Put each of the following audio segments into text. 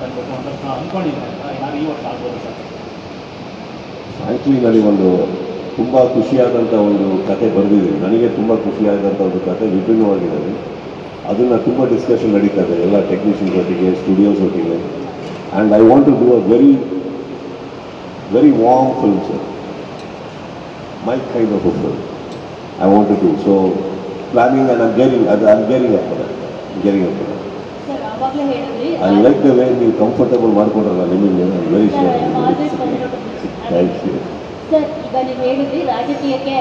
ತರಬೇಕು ಅಂತ ಅಂದ್ಕೊಂಡಿದ್ದಾರೆ ಯಾರು ಈ ವರ್ಷ ಆಗ್ಬೋದು ಸರ್? ಆ್ಯಕ್ಚುಲಿ ನನಗೊಂದು ತುಂಬ ಖುಷಿಯಾದಂಥ ಒಂದು ಕತೆ ಬರೆದಿದ್ದೀನಿ. ನನಗೆ ತುಂಬ ಖುಷಿಯಾದಂಥ ಒಂದು ಕತೆ ವಿಭಿನ್ನವಾಗಿರೋದು. ಅದನ್ನು ತುಂಬ ಡಿಸ್ಕಷನ್ ನಡೀತದೆ ಎಲ್ಲ ಟೆಕ್ನಿಷಿಯನ್ಸ್ ಒಟ್ಟಿಗೆ, ಸ್ಟುಡಿಯೋಸ್ ಒಟ್ಟಿಗೆ. And I want to do a very warm film sir. My kind of film I want to do. So planning and I'm gearing up for that. I like the way ನೀವು comfortable ಮಾಡ್ಕೊಡ್ರಲ್ಲ ನಿಮಗೆ. Very thank you sir. ಈಗ ನೀವು ಹೇಳಿದ್ರಿ ರಾಜಕೀಯಕ್ಕೆ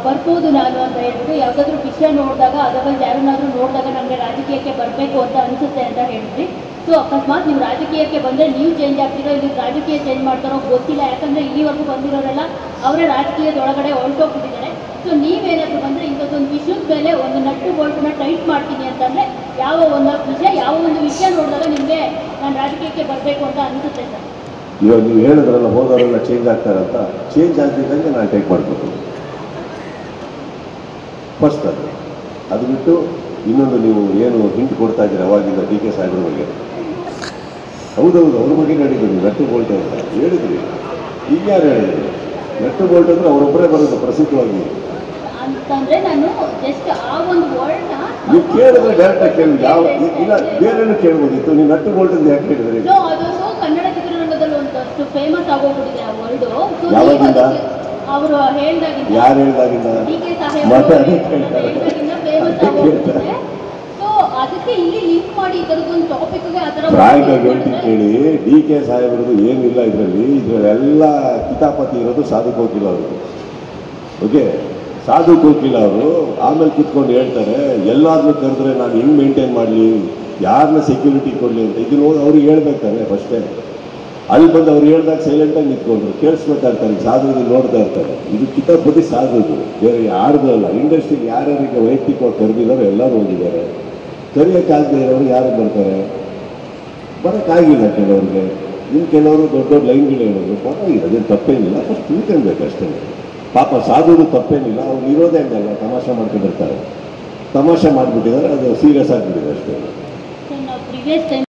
ಬರ್ಬೋದು ನಾನು ಅಂತ ಹೇಳಿದ್ರು. ಯಾವುದಾದ್ರೂ ವಿಷಯ ನೋಡಿದಾಗ ಅದರ್ವೈಸ್ ಯಾರನ್ನಾದ್ರೂ ನೋಡಿದಾಗ ನಮಗೆ ರಾಜಕೀಯಕ್ಕೆ ಬರಬೇಕು ಅಂತ ಅನಿಸುತ್ತೆ ಅಂತ ಹೇಳಿದ್ರಿ. ಸೊ ಅಕಸ್ಮಾತ್ ನೀವು ರಾಜಕೀಯಕ್ಕೆ ಬಂದರೆ ನೀವು ಚೇಂಜ್ ಆಗ್ತೀರೋ ಇಲ್ಲಿ ರಾಜಕೀಯ ಚೇಂಜ್ ಮಾಡ್ತಾರೋ ಗೊತ್ತಿಲ್ಲ. ಯಾಕಂದರೆ ಇಲ್ಲಿವರೆಗೂ ಬಂದಿರೋರೆಲ್ಲ ಅವರೇ ರಾಜಕೀಯದೊಳಗಡೆ ಹೊರಟೋಗ್ಬಿಟ್ಟಿದ್ದಾರೆ. ಸೊ ನೀವೇನಾದರೂ ಬಂದರೆ ಇಂಥದ್ದೊಂದು ವಿಷಯದ ಮೇಲೆ ಒಂದು ನಟ್ಟು ಬೋಲ್ಟನ್ನ ಟೈಟ್ ಮಾಡ್ತೀನಿ ಅಂತಂದರೆ ಯಾವ ಒಂದು ವಿಷಯ ನೋಡಿದಾಗ ನಿಮಗೆ ನಾನು ರಾಜಕೀಯಕ್ಕೆ ಬರಬೇಕು ಅಂತ ಅನಿಸುತ್ತೆ ಸರ್? ಇವಾಗ ನೀವು ಹೇಳಿದ್ರಲ್ಲ ಹೋದವರೆಲ್ಲ ಚೇಂಜ್ ಆಗ್ತಾರಂತ. ಚೇಂಜ್ ಆಗದಿದ್ದಂಗೆ ನಾನು ಟೇಕ್ ಮಾಡಬೇಕು ಫಸ್ಟ್. ಅದು ಬಿಟ್ಟು ಇನ್ನೊಂದು ನೀವು ಏನು ಹಿಂಟ್ ಕೊಡ್ತಾ ಇದ್ದೀರಿ ಅವಾಗಿಂದ ಡಿ ಕೆ ಸಾಹೇಬ್ರ ಬಗ್ಗೆ. ಹೌದೌದು, ಅವ್ರ ಬಗ್ಗೆ ಹೇಳಿದ್ರು ನಟ್ಟು ಬೋಲ್ಟ್ ಅಂತ ಹೇಳಿದ್ರಿ. ಈಗ ಯಾರು ಹೇಳಿದ್ರು? ನಟ್ಟು ಬೋಲ್ಟ್ ಅಂದರೆ ಅವರೊಬ್ಬರೇ ಬರೋದು ಪ್ರಸಿದ್ಧವಾಗಿ. ಅಂತಂದ್ರೆ ನಾನು ಜಸ್ಟ್ ಆ ಒಂದು ವರ್ಡ್ನ ನೀವು ಕೇಳಿದ್ರೆ ಡೈರೆಕ್ಟಾಗಿ ಕೇಳಿ. ಯಾವ ಇಲ್ಲ ಬೇರೆನೂ ಕೇಳ್ಬೋದಿತ್ತು. ನೀವು ನಟ್ಟು ಬೋಲ್ಟ್ ಅಂತ ಯಾಕೆ ಹೇಳಿದ್ರಿ? ಅದು ಕನ್ನಡ ಚಿತ್ರರಂಗದಲ್ಲಿ ಒಂದಷ್ಟು ಫೇಮಸ್ ಆಗೋಗ್ಬಿಟ್ಟಿದೆ ಆ ವರ್ಡು. ಯಾವಾಗಿಂದ? ಅವರು ಹೇಳ್ದಾಗಿಂದ, ಯಾರು ಹೇಳ್ದಾಗಿಂದ? ಡಿ ಕೆ ಸಾಹೇಬ್ ಫೇಮಸ್ ಆಗೋಗ್ಬಿಟ್ಟಿದೆ. ಸೊ ಅದಕ್ಕೆ ಇಲ್ಲಿ ಲಿಂಕ್ ಮಾಡಿ ಇದರದೊಂದು ಟಾಪಿಕ್ಗೆ ಆ ಥರ ಪ್ರಾಯವಾಗಿ ಹೇಳ್ತೀನಿ ಕೇಳಿ. ಡಿ ಕೆ ಸಾಹೇಬ್ರದ್ದು ಏನಿಲ್ಲ ಇದರಲ್ಲೆಲ್ಲ ಕಿತಾಪತಿ ಇರೋದು ಸಾಧು ಕೋಕಿಲ ಅವರು. ಓಕೆ, ಸಾಧು ಕೋಕಿಲ ಅವರು ಆಮೇಲೆ ಕೂತ್ಕೊಂಡು ಹೇಳ್ತಾರೆ ಎಲ್ಲಾದ್ರೂ ಕರೆದ್ರೆ ನಾನು ಹೆಂಗೆ ಮೇಂಟೈನ್ ಮಾಡಲಿ, ಯಾರನ್ನ ಸೆಕ್ಯೂರಿಟಿ ಕೊಡಲಿ ಅಂತ. ಇದು ನೋಡಿ ಅವ್ರಿಗೆ ಹೇಳ್ಬೇಕಾದ್ರೆ ಫಸ್ಟೇ ಅಲ್ಲಿ ಬಂದು ಅವ್ರು ಹೇಳ್ದಾಗ ಸೈಲೆಂಟಾಗಿ ನಿಂತ್ಕೊಂಡ್ರು, ಕೇಳಿಸ್ಕೊತಾ ಇರ್ತಾರೆ. ಸಾಧು ನೋಡ್ತಾ ಇರ್ತಾರೆ. ಇದು ಕಿತಾಪತಿ ಸಾಧುದು, ಬೇರೆ ಯಾರ್ದು ಅಲ್ಲ. ಇಂಡಸ್ಟ್ರಿಗೆ ಯಾರ್ಯಾರಿಗೆ ವೈಯಕ್ತಿಕವಾಗಿ ಕರೆದಿದ್ದಾರೋ ಎಲ್ಲರೂ ಹೋಗಿದ್ದಾರೆ. ಕರೆಯೋಕ್ಕಾಗದೆ ಇರೋರು ಯಾರು ಬರ್ತಾರೆ? ಬರೋಕ್ಕಾಗಿಲ್ಲ ಕೆಲವ್ರಿಗೆ. ಇನ್ನು ಕೆಲವರು ದೊಡ್ಡ ದೊಡ್ಡ ಲೈನ್ಗಳು ಹೇಳೋದು ಪರವಾಗಿಲ್ಲ, ಅದೇನು ತಪ್ಪೇನಿಲ್ಲ. ಫಸ್ಟ್ ತಿಳ್ಕೊಳ್ಬೇಕಷ್ಟೇ. ಪಾಪ ಸಾಧುದು ತಪ್ಪೇನಿಲ್ಲ. ಅವ್ರು ಇರೋದೇ ಹಂಗಲ್ಲ, ತಮಾಷೆ ಮಾಡ್ಕೊಂಡಿರ್ತಾರೆ. ತಮಾಷೆ ಮಾಡಿಬಿಟ್ಟಿದ್ದಾರೆ, ಅದು ಸೀರಿಯಸ್ ಆಗಿಬಿಟ್ಟಿದೆ ಅಷ್ಟೇ.